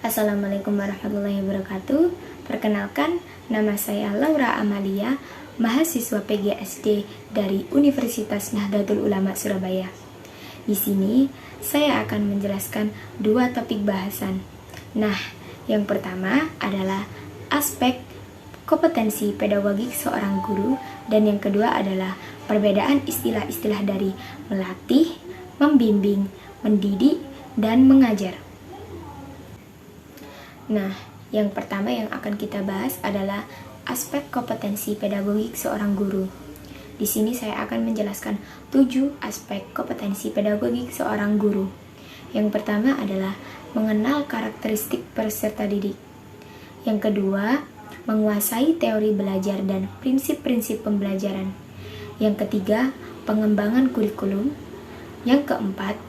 Assalamualaikum warahmatullahi wabarakatuh. Perkenalkan, nama saya Laura Amalia, mahasiswa PGSD dari Universitas Nahdlatul Ulama Surabaya. Di sini, saya akan menjelaskan dua topik bahasan. Nah, yang pertama adalah aspek kompetensi pedagogik seorang guru, dan yang kedua adalah perbedaan istilah-istilah dari melatih, membimbing, mendidik, dan mengajar. Nah, yang pertama yang akan kita bahas adalah aspek kompetensi pedagogik seorang guru. Di sini saya akan menjelaskan 7 aspek kompetensi pedagogik seorang guru. Yang pertama adalah mengenal karakteristik peserta didik. Yang kedua, menguasai teori belajar dan prinsip-prinsip pembelajaran. Yang ketiga, pengembangan kurikulum. Yang keempat,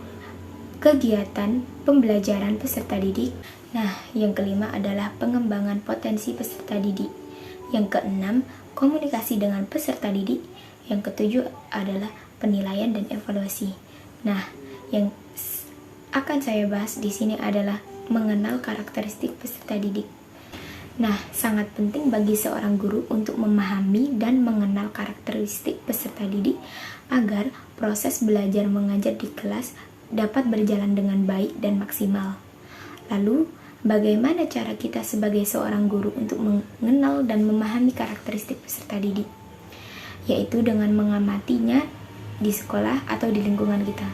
kegiatan pembelajaran peserta didik. Nah, yang kelima adalah pengembangan potensi peserta didik. Yang keenam, komunikasi dengan peserta didik. Yang ketujuh adalah penilaian dan evaluasi. Nah, yang akan saya bahas di sini adalah mengenal karakteristik peserta didik. Nah, sangat penting bagi seorang guru untuk memahami dan mengenal karakteristik peserta didik agar proses belajar mengajar di kelas dapat berjalan dengan baik dan maksimal. Lalu, bagaimana cara kita sebagai seorang guru untuk mengenal dan memahami karakteristik peserta didik? Yaitu dengan mengamatinya di sekolah atau di lingkungan kita.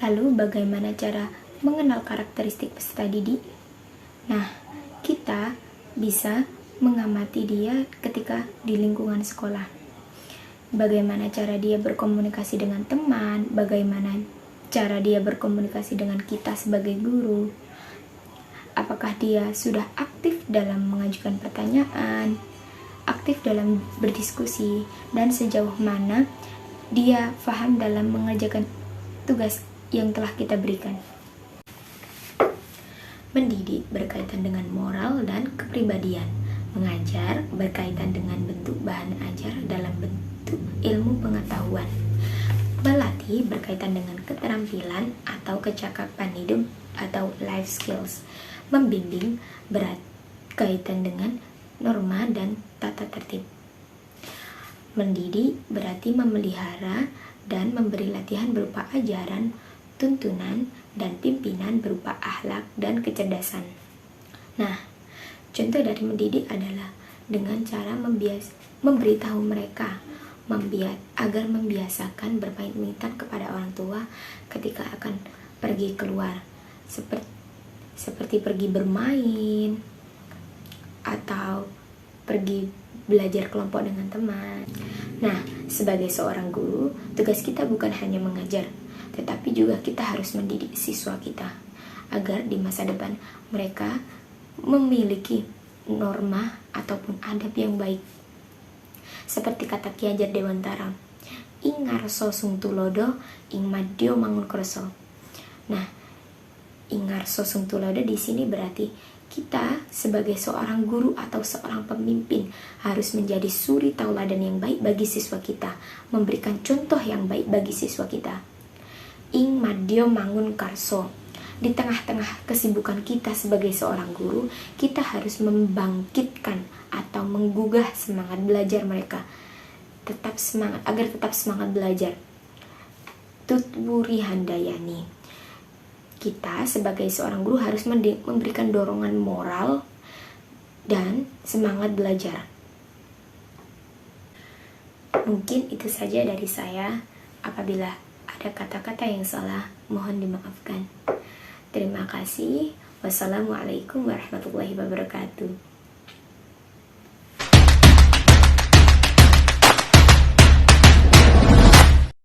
Lalu, bagaimana cara mengenal karakteristik peserta didik? Nah, kita bisa mengamati dia ketika di lingkungan sekolah. Bagaimana cara dia berkomunikasi dengan teman, bagaimana cara dia berkomunikasi dengan kita sebagai guru. Apakah dia sudah aktif dalam mengajukan pertanyaan, aktif dalam berdiskusi, dan sejauh mana dia paham dalam mengerjakan tugas yang telah kita berikan. Mendidik berkaitan dengan moral dan kepribadian. Mengajar berkaitan dengan bentuk bahan ajar dalam bentuk ilmu pengetahuan. Melatih berkaitan dengan keterampilan atau kecakapan hidup atau life skills. Membimbing berkaitan dengan norma dan tata tertib. Mendidik berarti memelihara dan memberi latihan berupa ajaran, tuntunan, dan pimpinan berupa akhlak dan kecerdasan. Nah, contoh dari mendidik adalah dengan cara memberitahu mereka agar membiasakan berpamitan kepada orang tua ketika akan pergi keluar, seperti pergi bermain atau pergi belajar kelompok dengan teman. Nah, sebagai seorang guru, tugas kita bukan hanya mengajar, tetapi juga kita harus mendidik siswa kita agar di masa depan mereka memiliki norma ataupun adab yang baik. Seperti kata Ki Hajar Dewantara, ing ngarso sung tulodo, ing madya mangun krasa. Nah, ingarso sung tulodo di sini berarti kita sebagai seorang guru atau seorang pemimpin harus menjadi suri tauladan yang baik bagi siswa kita, memberikan contoh yang baik bagi siswa kita. Ing madya mangun karso. Di tengah-tengah kesibukan kita sebagai seorang guru, kita harus membangkitkan atau menggugah semangat belajar mereka. Agar tetap semangat belajar. Tutwuri Handayani. Kita sebagai seorang guru harus memberikan dorongan moral dan semangat belajar. Mungkin itu saja dari saya. Apabila ada kata-kata yang salah, mohon dimaafkan. Terima kasih. Wassalamualaikum warahmatullahi wabarakatuh.